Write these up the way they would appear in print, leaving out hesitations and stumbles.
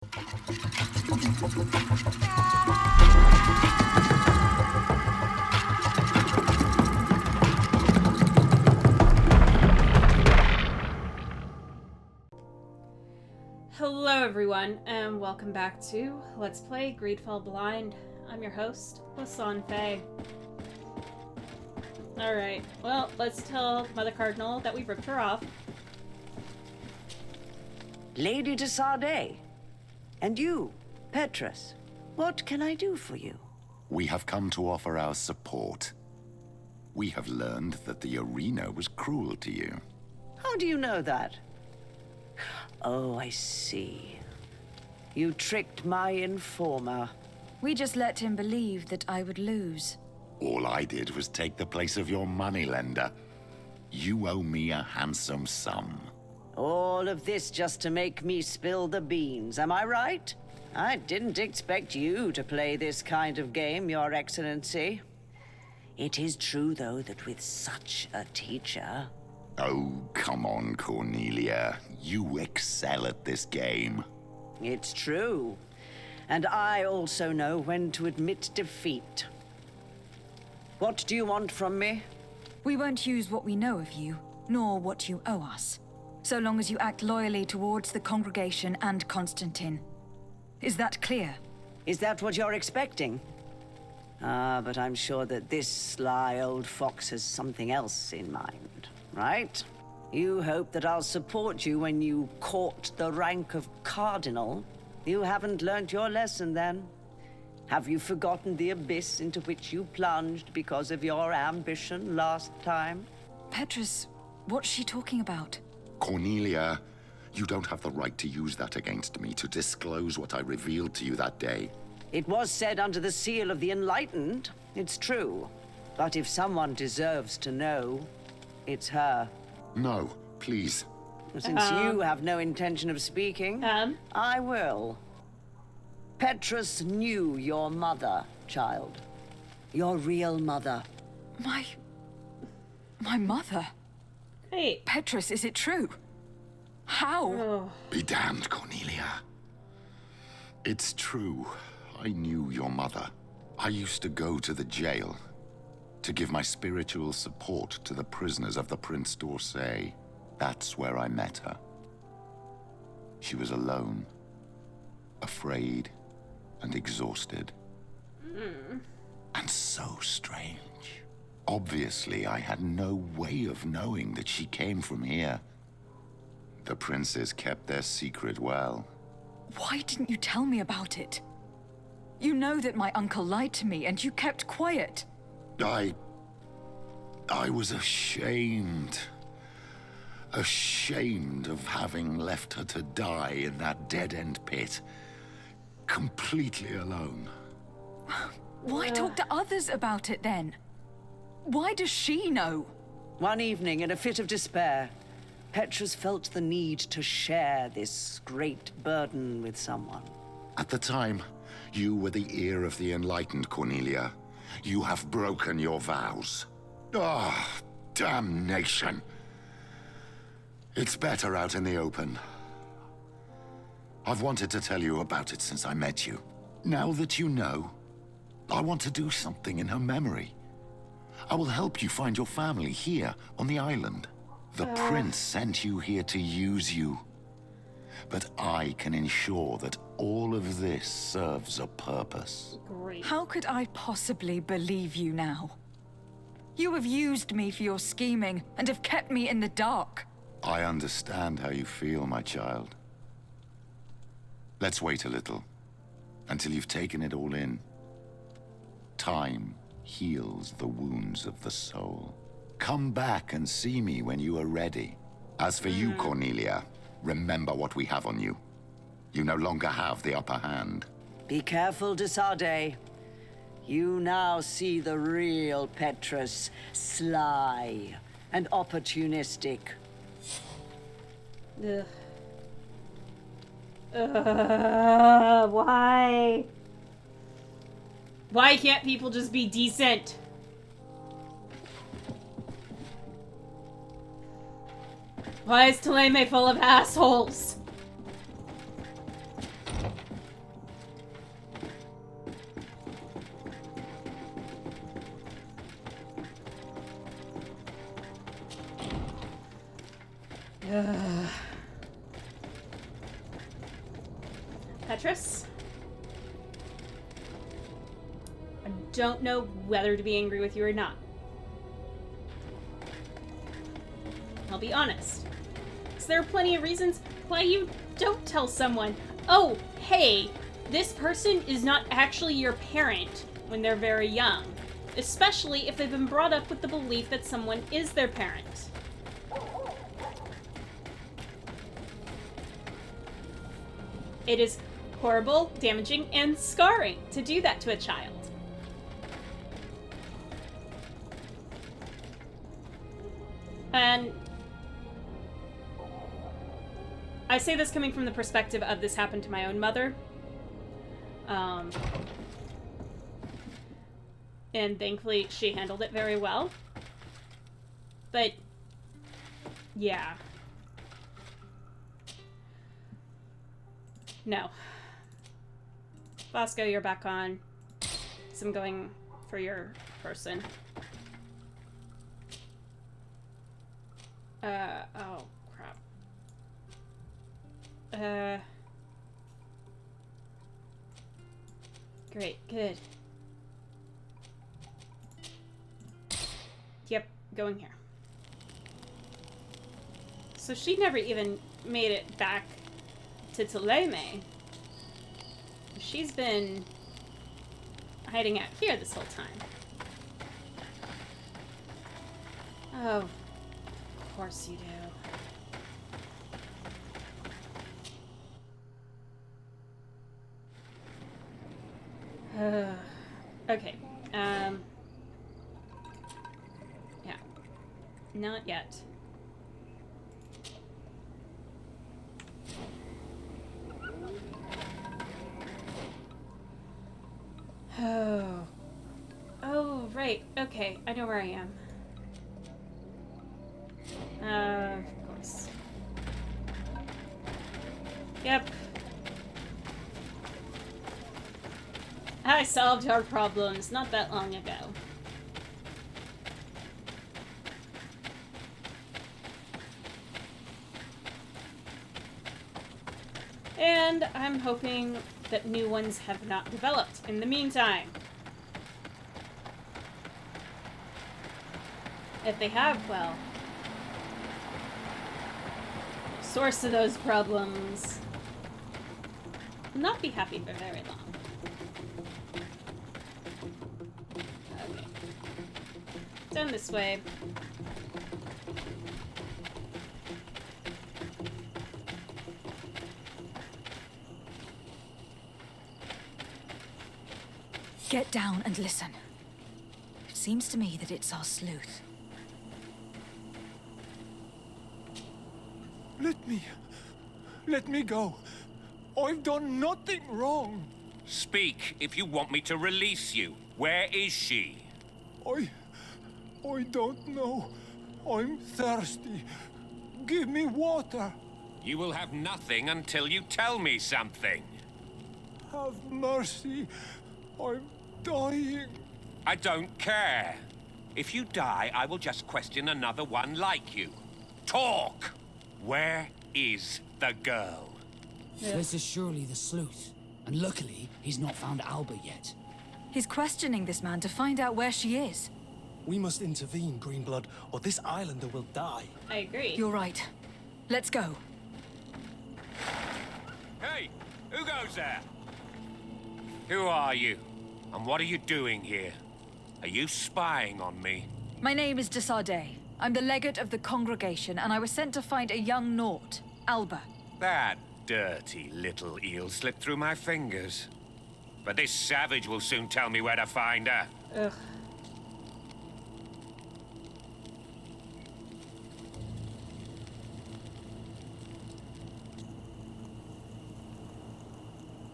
Hello everyone, and welcome back to Let's Play GreedFall Blind. I'm your host, Lasan Faye. Alright, well, let's tell Mother Cardinal that we ripped her off. Lady de Sardet. And you, Petrus, what can I do for you? We have come to offer our support. We have learned that the arena was cruel to you. How do you know that? Oh, I see. You tricked my informer. We just let him believe that I would lose. All I did was take the place of your moneylender. You owe me a handsome sum. All of this just to make me spill the beans, am I right? I didn't expect you to play this kind of game, Your Excellency. It is true, though, that with such a teacher... Oh, come on, Cornelia. You excel at this game. It's true. And I also know when to admit defeat. What do you want from me? We won't use what we know of you, nor what you owe us, so long as you act loyally towards the congregation and Constantine. Is that clear? Is that what you're expecting? Ah, but I'm sure that this sly old fox has something else in mind, right? You hope that I'll support you when you court the rank of cardinal. You haven't learnt your lesson, then. Have you forgotten the abyss into which you plunged because of your ambition last time? Petrus, what's she talking about? Cornelia, you don't have the right to use that against me, to disclose what I revealed to you that day. It was said under the seal of the Enlightened. It's true. But if someone deserves to know, it's her. No, please. Since you have no intention of speaking, I will. Petrus knew your mother, child. Your real mother. My mother? Hey. Petrus, is it true? How? Oh. Be damned, Cornelia. It's true. I knew your mother. I used to go to the jail to give my spiritual support to the prisoners of the Prince d'Orsay. That's where I met her. She was alone, afraid, and exhausted. And so strange. Obviously, I had no way of knowing that she came from here. The princes kept their secret well. Why didn't you tell me about it? You know that my uncle lied to me, and you kept quiet. I was ashamed. Ashamed of having left her to die in that dead-end pit. Completely alone. Why talk to others about it, then? Why does she know? One evening, in a fit of despair, Petrus felt the need to share this great burden with someone. At the time, you were the ear of the enlightened, Cornelia. You have broken your vows. Ah, damnation. It's better out in the open. I've wanted to tell you about it since I met you. Now that you know, I want to do something in her memory. I will help you find your family here on the island. The prince sent you here to use you. But I can ensure that all of this serves a purpose. Great. How could I possibly believe you now? You have used me for your scheming and have kept me in the dark. I understand how you feel, my child. Let's wait a little, until you've taken it all in. Time heals the wounds of the soul. Come back and see me when you are ready. As for you, Cornelia, remember what we have on you. You no longer have the upper hand. Be careful, de Sardet. You now see the real Petrus, sly and opportunistic. Ugh. Why? Why can't people just be decent? Why is Thélème full of assholes? Petrus? I don't know whether to be angry with you or not. I'll be honest. So there are plenty of reasons why you don't tell someone, oh, hey, this person is not actually your parent when they're very young. Especially if they've been brought up with the belief that someone is their parent. It is horrible, damaging, and scarring to do that to a child. And I say this coming from the perspective of this happened to my own mother. And thankfully she handled it very well. But, yeah. No. Bosco, you're back on. So I'm going for your person. Oh, crap. Great, good. Yep, going here. So she never even made it back to Ptolemy. She's been hiding out here this whole time. Oh, of course you do. Okay, yeah. Not yet. Oh. Oh, right. Okay, I know where I am. Of course. Yep. I solved our problems not that long ago. And I'm hoping that new ones have not developed in the meantime. If they have, well, the source of those problems will not be happy for very long. Okay. Down this way. Get down and listen. It seems to me that it's our sleuth. Let me go. I've done nothing wrong. Speak if you want me to release you. Where is she? I don't know. I'm thirsty. Give me water. You will have nothing until you tell me something. Have mercy. I'm dying. I don't care. If you die, I will just question another one like you. Talk! Where is the girl? This is surely the sleuth. And luckily, he's not found Alba yet. He's questioning this man to find out where she is. We must intervene, Greenblood, or this islander will die. I agree. You're right. Let's go. Hey, who goes there? Who are you? And what are you doing here? Are you spying on me? My name is Desardet. I'm the legate of the congregation, and I was sent to find a young Naut, Alba. That dirty little eel slipped through my fingers. But this savage will soon tell me where to find her. Ugh.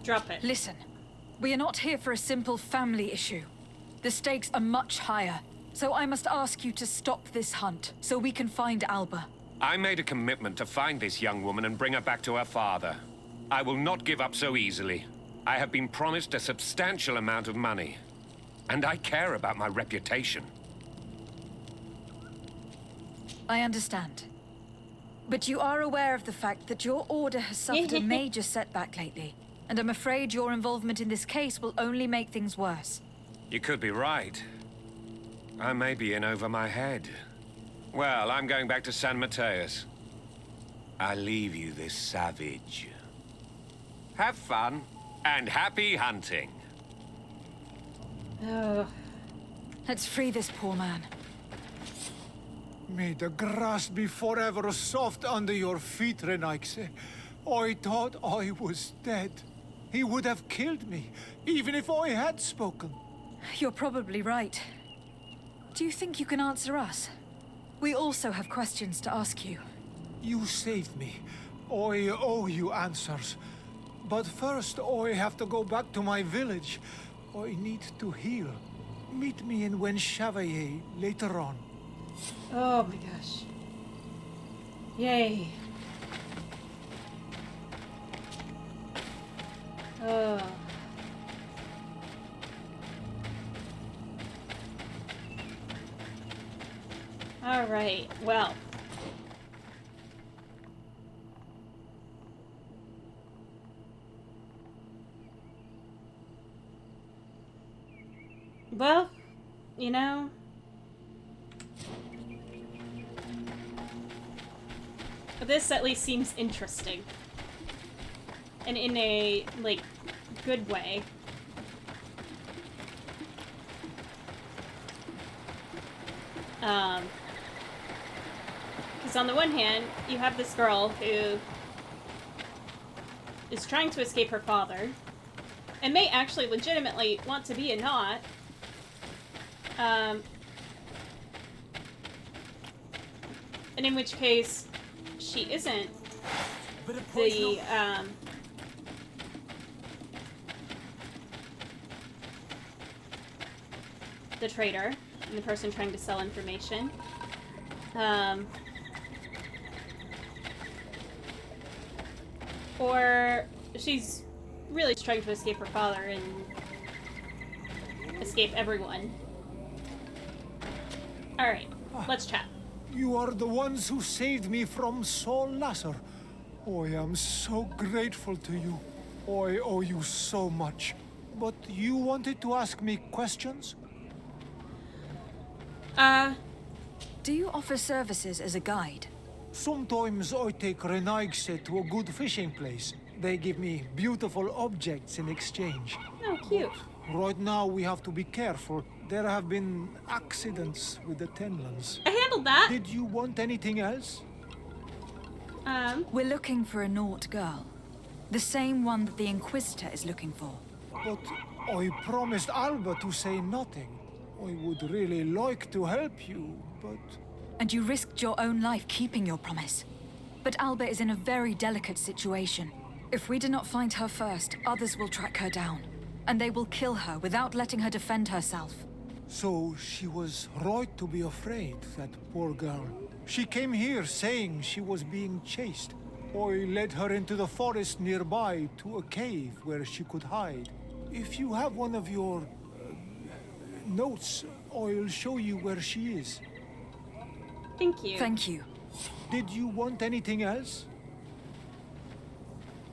Drop it. Listen, we are not here for a simple family issue. The stakes are much higher, so I must ask you to stop this hunt, so we can find Alba. I made a commitment to find this young woman and bring her back to her father. I will not give up so easily. I have been promised a substantial amount of money. And I care about my reputation. I understand. But you are aware of the fact that your order has suffered a major setback lately. And I'm afraid your involvement in this case will only make things worse. You could be right. I may be in over my head. Well, I'm going back to San Mateus. I leave you this savage. Have fun, and happy hunting. Oh. Let's free this poor man. May the grass be forever soft under your feet, Renaigse. I thought I was dead. He would have killed me, even if I had spoken. You're probably right. Do you think you can answer us? We also have questions to ask you. You saved me. I owe you answers. But first, I have to go back to my village. I need to heal. Meet me in Wenchavaye later on. Oh my gosh. Yay. Oh. All right. Well. Well, you know, this at least seems interesting. And in a, like, good way. Because on the one hand, you have this girl who is trying to escape her father, and may actually legitimately want to be a Knot. And in which case, she isn't the traitor and the person trying to sell information. Or she's really just trying to escape her father and escape everyone. Alright, let's chat. You are the ones who saved me from Saul Lasser. I am so grateful to you. I owe you so much. But you wanted to ask me questions? Do you offer services as a guide? Sometimes I take Renaigse to a good fishing place. They give me beautiful objects in exchange. Oh, cute. Right now we have to be careful. There have been accidents with the Tenlands. I handled that. Did you want anything else? We're looking for a Naut girl. The same one that the Inquisitor is looking for. But I promised Alba to say nothing. I would really like to help you, but... And you risked your own life keeping your promise. But Alba is in a very delicate situation. If we do not find her first, others will track her down. And they will kill her without letting her defend herself. So she was right to be afraid, that poor girl. She came here saying she was being chased. I led her into the forest nearby to a cave where she could hide. If you have one of your... notes, I'll show you where she is. Thank you. Thank you. Did you want anything else?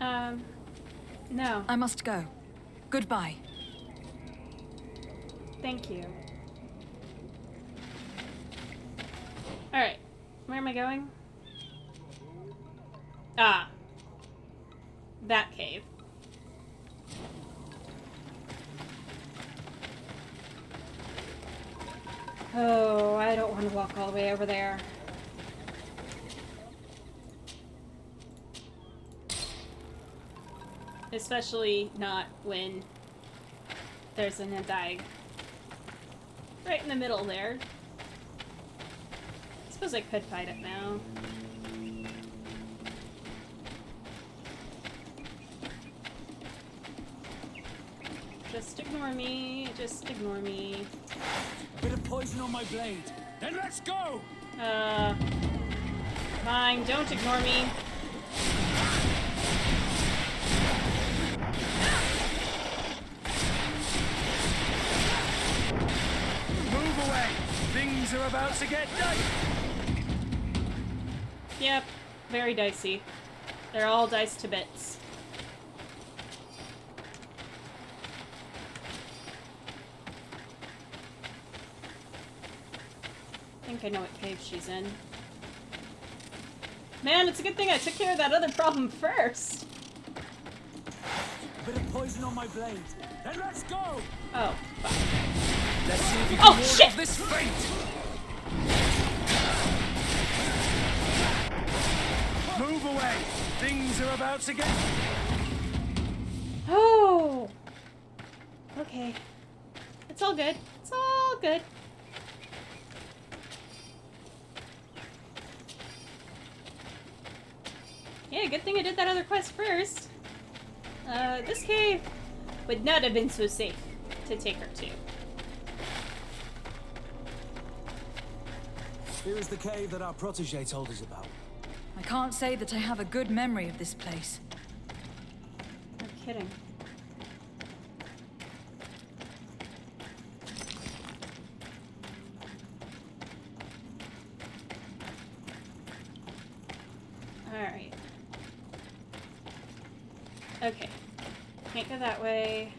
No. I must go. Goodbye. Thank you. Alright. Where am I going? Ah. That cave. Oh, I don't want to walk all the way over there. Especially not when there's an Nadag right in the middle there. I suppose I could fight it now. Just ignore me. Just ignore me. Bit of poison on my blade. Then let's go! Fine, don't ignore me. Move away! Things are about to get done! Yep, very dicey. They're all diced to bits. I think I know what cave she's in. Man, it's a good thing I took care of that other problem first. A bit of poison on my blade. Then let's go! Oh, fuck. Let's see if you can Oh, ward shit! off this fate! Move away! Things are about to get... Oh! Okay. It's all good. It's all good. Yeah, good thing I did that other quest first. This cave would not have been so safe to take her to. Here is the cave that our protégé told us about. I can't say that I have a good memory of this place. No kidding. Alright. Okay. Can't go that way.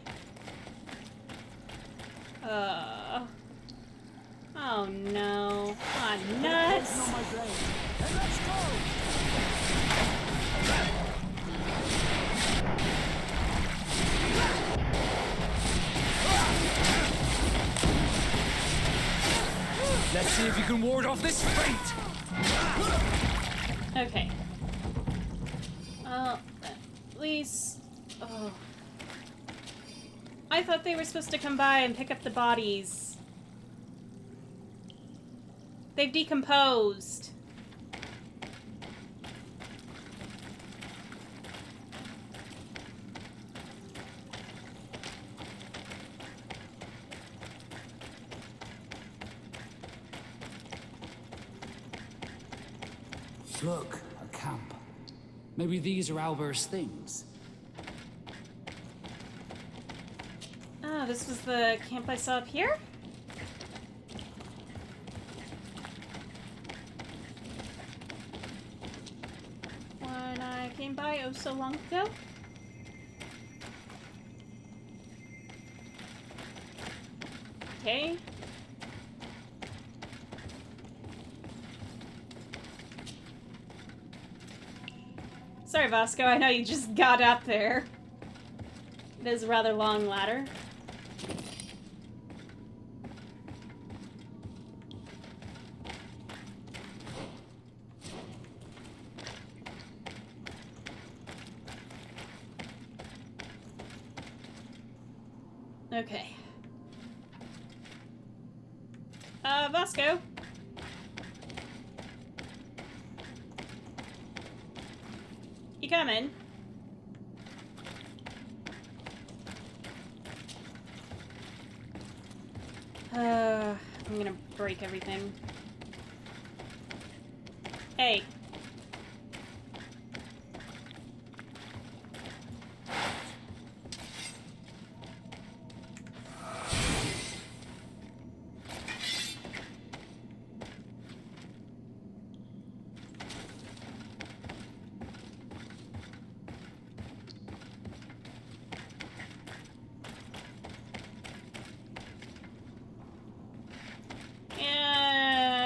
Oh no. I'm nuts. Poison on my blade. Then let's go! Let's see if you can ward off this fate! Okay. At least... Oh. I thought they were supposed to come by and pick up the bodies. They've decomposed. Look, a camp. Maybe these are Albert's things. Oh, this was the camp I saw up here? When I came by oh so long ago? Okay. Sorry, Vasco, I know you just got up there. It is a rather long ladder. Okay. Vasco? You coming? I'm gonna break everything. Hey.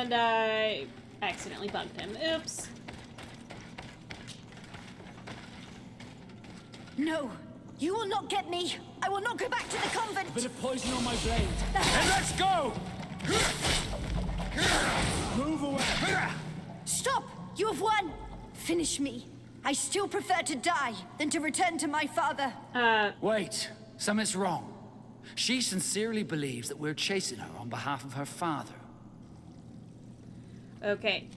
And I accidentally bugged him. Oops. No, you will not get me. I will not go back to the convent. A bit of poison on my blade. And let's go! Move away! Stop! You have won. Finish me. I still prefer to die than to return to my father. Wait, something's wrong. She sincerely believes that we're chasing her on behalf of her father. Okay.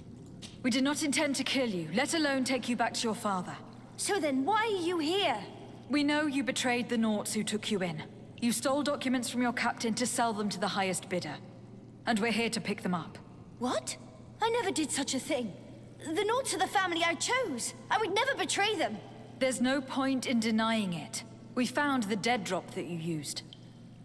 We did not intend to kill you, let alone take you back to your father. So then why are you here? We know you betrayed the Naughts who took you in. You stole documents from your captain to sell them to the highest bidder. And we're here to pick them up. What? I never did such a thing. The Naughts are the family I chose. I would never betray them. There's no point in denying it. We found the dead drop that you used.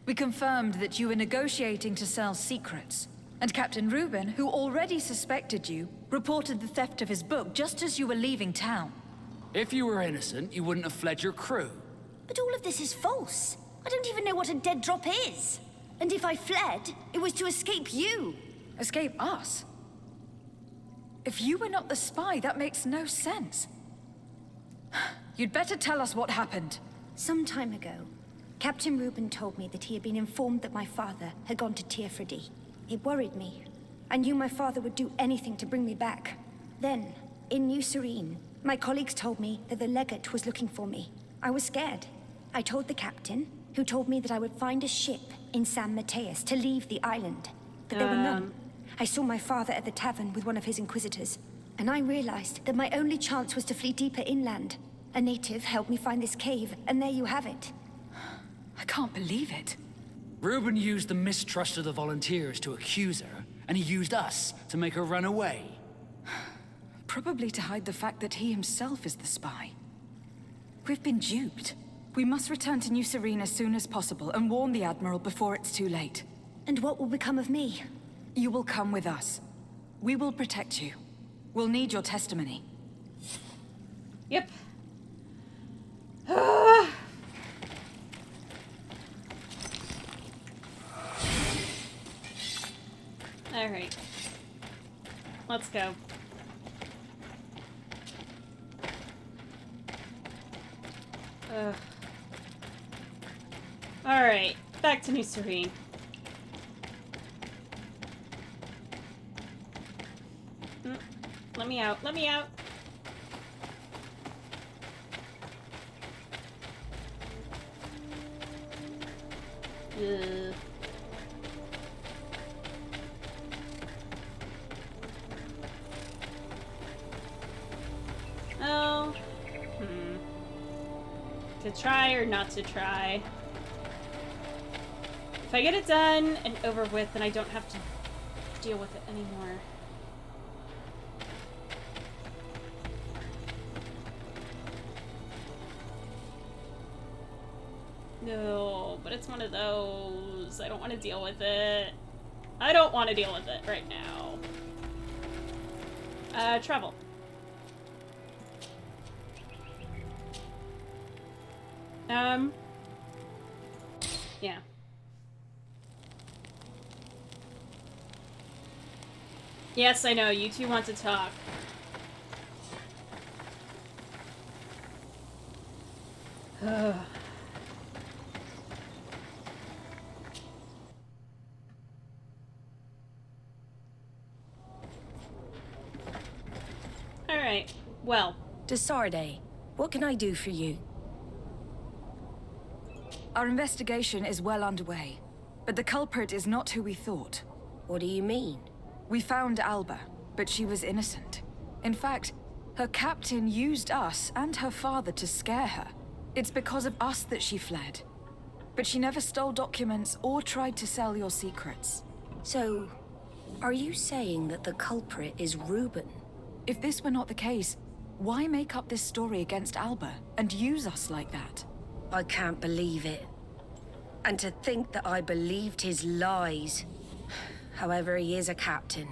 We confirmed that you were negotiating to sell secrets. And Captain Reuben, who already suspected you, reported the theft of his book just as you were leaving town. If you were innocent, you wouldn't have fled your crew. But all of this is false. I don't even know what a dead drop is. And if I fled, it was to escape you. Escape us? If you were not the spy, that makes no sense. You'd better tell us what happened. Some time ago, Captain Reuben told me that he had been informed that my father had gone to Teerfredy. It worried me. I knew my father would do anything to bring me back. Then, in New Serene, my colleagues told me that the legate was looking for me. I was scared. I told the captain, who told me that I would find a ship in San Mateus to leave the island. But there were none. I saw my father at the tavern with one of his inquisitors, and I realized that my only chance was to flee deeper inland. A native helped me find this cave, and there you have it. I can't believe it. Reuben used the mistrust of the volunteers to accuse her, and he used us to make her run away. Probably to hide the fact that he himself is the spy. We've been duped. We must return to New Serene as soon as possible and warn the Admiral before it's too late. And what will become of me? You will come with us. We will protect you. We'll need your testimony. Yep. Alright. Let's go. Alright, back to New Serene. Let me out, let me out. Ugh. Oh. To try or not to try? If I get it done and over with, then I don't have to deal with it anymore. No, but it's one of those. I don't want to deal with it. I don't want to deal with it right now. Travel. Yeah. Yes, I know, you two want to talk. Alright, well. Desarde, what can I do for you? Our investigation is well underway, but the culprit is not who we thought. What do you mean? We found Alba, but she was innocent. In fact, her captain used us and her father to scare her. It's because of us that she fled. But she never stole documents or tried to sell your secrets. So, are you saying that the culprit is Reuben? If this were not the case, why make up this story against Alba and use us like that? I can't believe it. And to think that I believed his lies. However, he is a captain.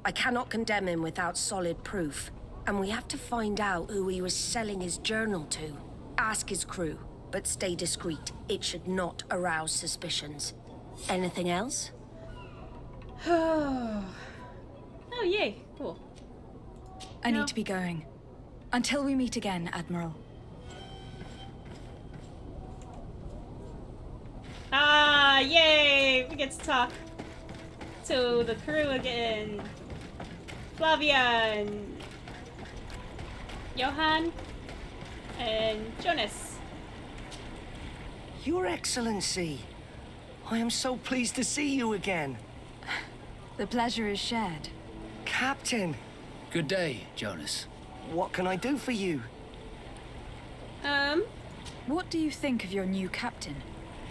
I cannot condemn him without solid proof. And we have to find out who he was selling his journal to. Ask his crew, but stay discreet. It should not arouse suspicions. Anything else? Oh, yay. Cool. I need to be going. Until we meet again, Admiral. Ah, yay! We get to talk to the crew again. Flavia and Johan and Jonas. Your Excellency, I am so pleased to see you again. The pleasure is shared. Captain. Good day, Jonas. What can I do for you? What do you think of your new captain?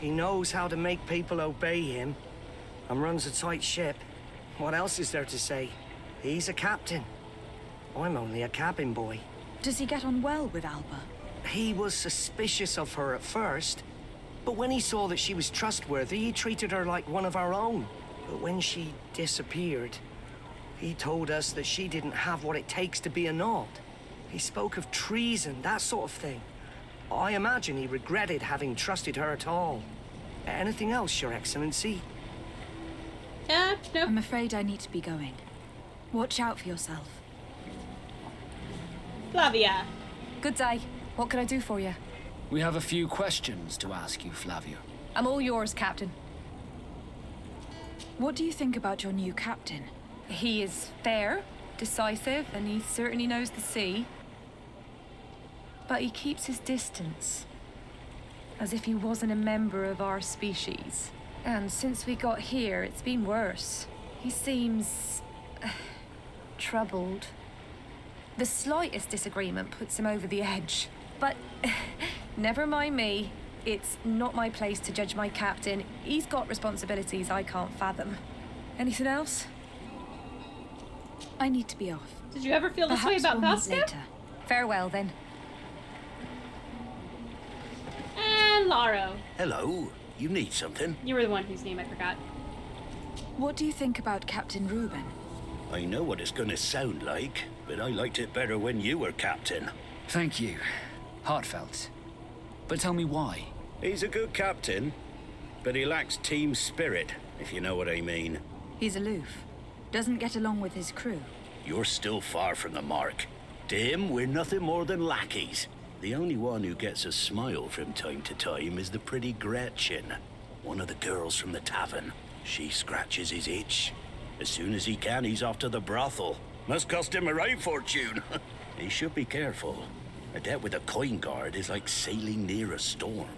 He knows how to make people obey him, and runs a tight ship. What else is there to say? He's a captain. I'm only a cabin boy. Does he get on well with Alba? He was suspicious of her at first, but when he saw that she was trustworthy, he treated her like one of our own. But when she disappeared, he told us that she didn't have what it takes to be a Nod. He spoke of treason, that sort of thing. I imagine he regretted having trusted her at all. Anything else, Your Excellency? No. I'm afraid I need to be going. Watch out for yourself. Flavia. Good day. What can I do for you? We have a few questions to ask you, Flavia. I'm all yours, Captain. What do you think about your new captain? He is fair, decisive, and he certainly knows the sea. But he keeps his distance, as if he wasn't a member of our species. And since we got here, it's been worse. He seems... troubled. The slightest disagreement puts him over the edge. But never mind me. It's not my place to judge my captain. He's got responsibilities I can't fathom. Anything else? I need to be off. Did you ever feel this way Perhaps about we'll meet Pasca? later. Farewell, then. And Laro. Hello. You need something? You were the one whose name I forgot. What do you think about Captain Reuben? I know what it's gonna sound like, but I liked it better when you were captain. Thank you. Heartfelt. But tell me why. He's a good captain, but he lacks team spirit, if you know what I mean. He's aloof. Doesn't get along with his crew. You're still far from the mark. To him, we're nothing more than lackeys. The only one who gets a smile from time to time is the pretty Gretchen, one of the girls from the tavern. She scratches his itch. As soon as he can, he's off to the brothel. Must cost him a right fortune. He should be careful. A debt with a coin guard is like sailing near a storm.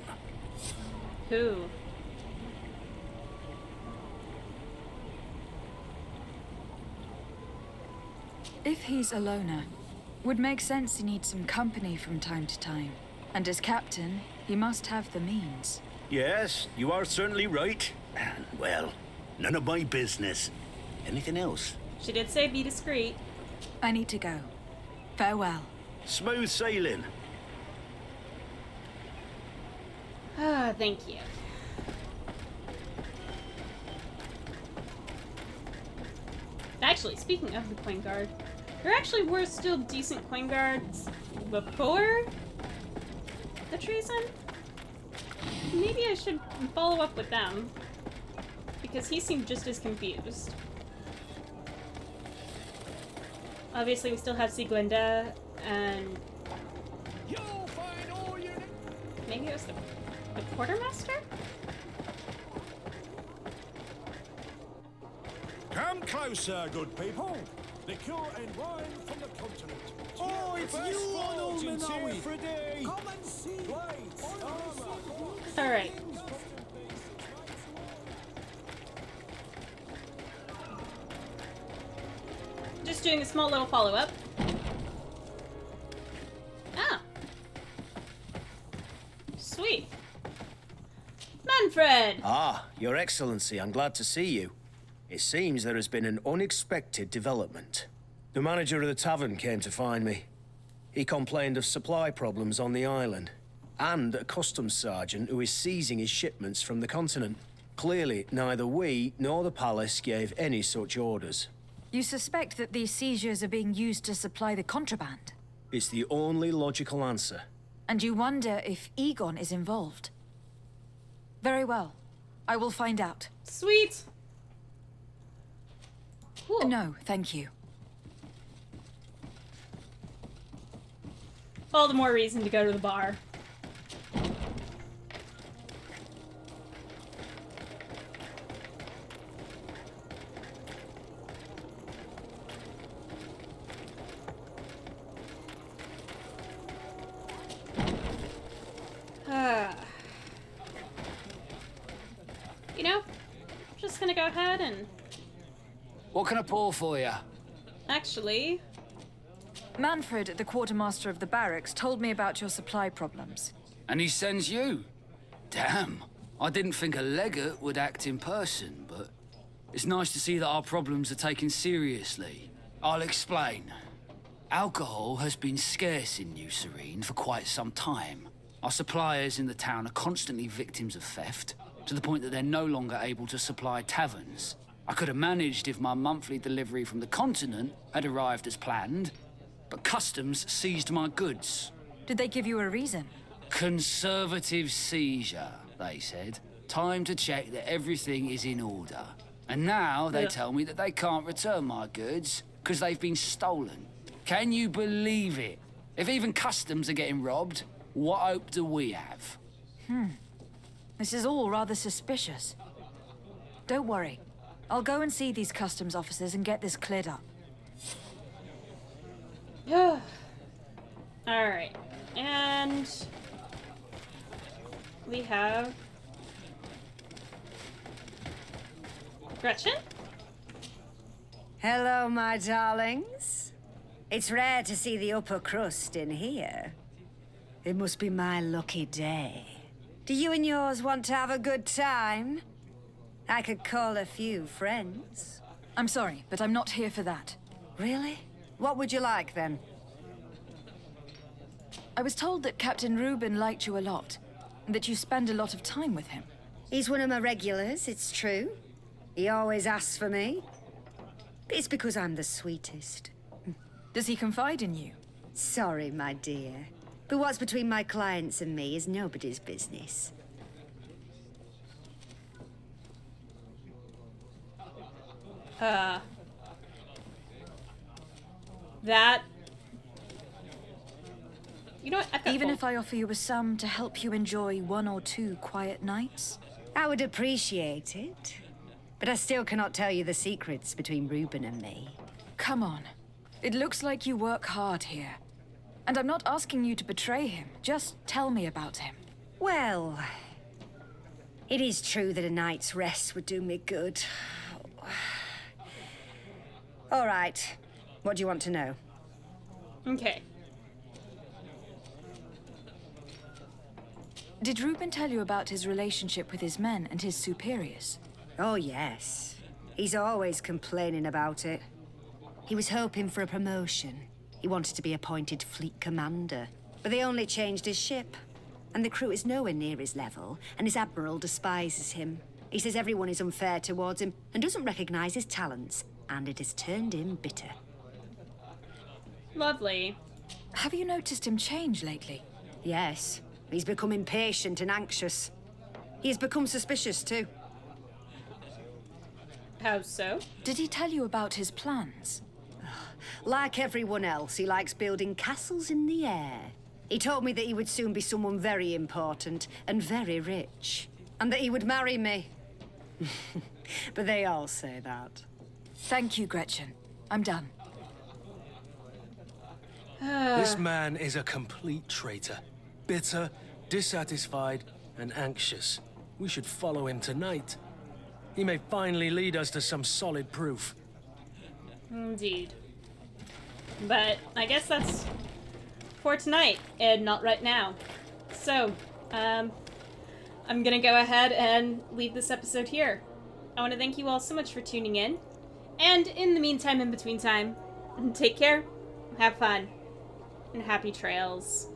Who? If he's a loner, would make sense he needs some company from time to time. And as captain, he must have the means. Yes, you are certainly right. Well, none of my business. Anything else? She did say be discreet. I need to go. Farewell. Smooth sailing. Ah, thank you. Actually, speaking of the coin guard, there actually were still decent coin guards before the treason. Maybe I should follow up with them, because he seemed just as confused. Obviously, we still have Sieglinde, and maybe it was the quartermaster? Come closer, good people. Liquor and wine from the continent. Oh, it's you on Ulmanawi. Come and see. All right. Just doing a small little follow-up. Ah. Sweet. Manfred! Ah, Your Excellency, I'm glad to see you. It seems there has been an unexpected development. The manager of the tavern came to find me. He complained of supply problems on the island, and a customs sergeant who is seizing his shipments from the continent. Clearly, neither we nor the palace gave any such orders. You suspect that these seizures are being used to supply the contraband? It's the only logical answer. And you wonder if Egon is involved? Very well. I will find out. Sweet! Cool. No, thank you. All the more reason to go to the bar. You know, I'm just gonna go ahead and... What can I pour for you? Actually... Manfred, the quartermaster of the barracks, told me about your supply problems. And he sends you? Damn. I didn't think a legate would act in person, but it's nice to see that our problems are taken seriously. I'll explain. Alcohol has been scarce in New Serene for quite some time. Our suppliers in the town are constantly victims of theft, to the point that they're no longer able to supply taverns. I could have managed if my monthly delivery from the continent had arrived as planned, but customs seized my goods. Did they give you a reason? Conservative seizure, they said. Time to check that everything is in order. And now they tell me that they can't return my goods because they've been stolen. Can you believe it? If even customs are getting robbed, what hope do we have? This is all rather suspicious. Don't worry. I'll go and see these customs officers and get this cleared up. Alright. And we have Gretchen? Hello, my darlings. It's rare to see the upper crust in here. It must be my lucky day. Do you and yours want to have a good time? I could call a few friends. I'm sorry, but I'm not here for that. Really? What would you like, then? I was told that Captain Reuben liked you a lot, and that you spend a lot of time with him. He's one of my regulars, it's true. He always asks for me. But it's because I'm the sweetest. Does he confide in you? Sorry, my dear. But what's between my clients and me is nobody's business. That... You know what? Even if I offer you a sum to help you enjoy 1 or 2 quiet nights? I would appreciate it. But I still cannot tell you the secrets between Reuben and me. Come on. It looks like you work hard here. And I'm not asking you to betray him. Just tell me about him. Well, it is true that a night's rest would do me good. All right. What do you want to know? Okay. Did Reuben tell you about his relationship with his men and his superiors? Oh, yes. He's always complaining about it. He was hoping for a promotion. He wanted to be appointed fleet commander. But they only changed his ship. And the crew is nowhere near his level, and his admiral despises him. He says everyone is unfair towards him and doesn't recognize his talents, and it has turned him bitter. Lovely. Have you noticed him change lately? Yes. He's become impatient and anxious. He has become suspicious, too. How so? Did he tell you about his plans? Like everyone else, he likes building castles in the air. He told me that he would soon be someone very important and very rich. And that he would marry me. But they all say that. Thank you, Gretchen. I'm done. This man is a complete traitor. Bitter, dissatisfied, and anxious. We should follow him tonight. He may finally lead us to some solid proof. Indeed. But I guess that's for tonight, and not right now. So, I'm gonna go ahead and leave this episode here. I want to thank you all so much for tuning in. And in the meantime, in between time, take care, have fun, and happy trails.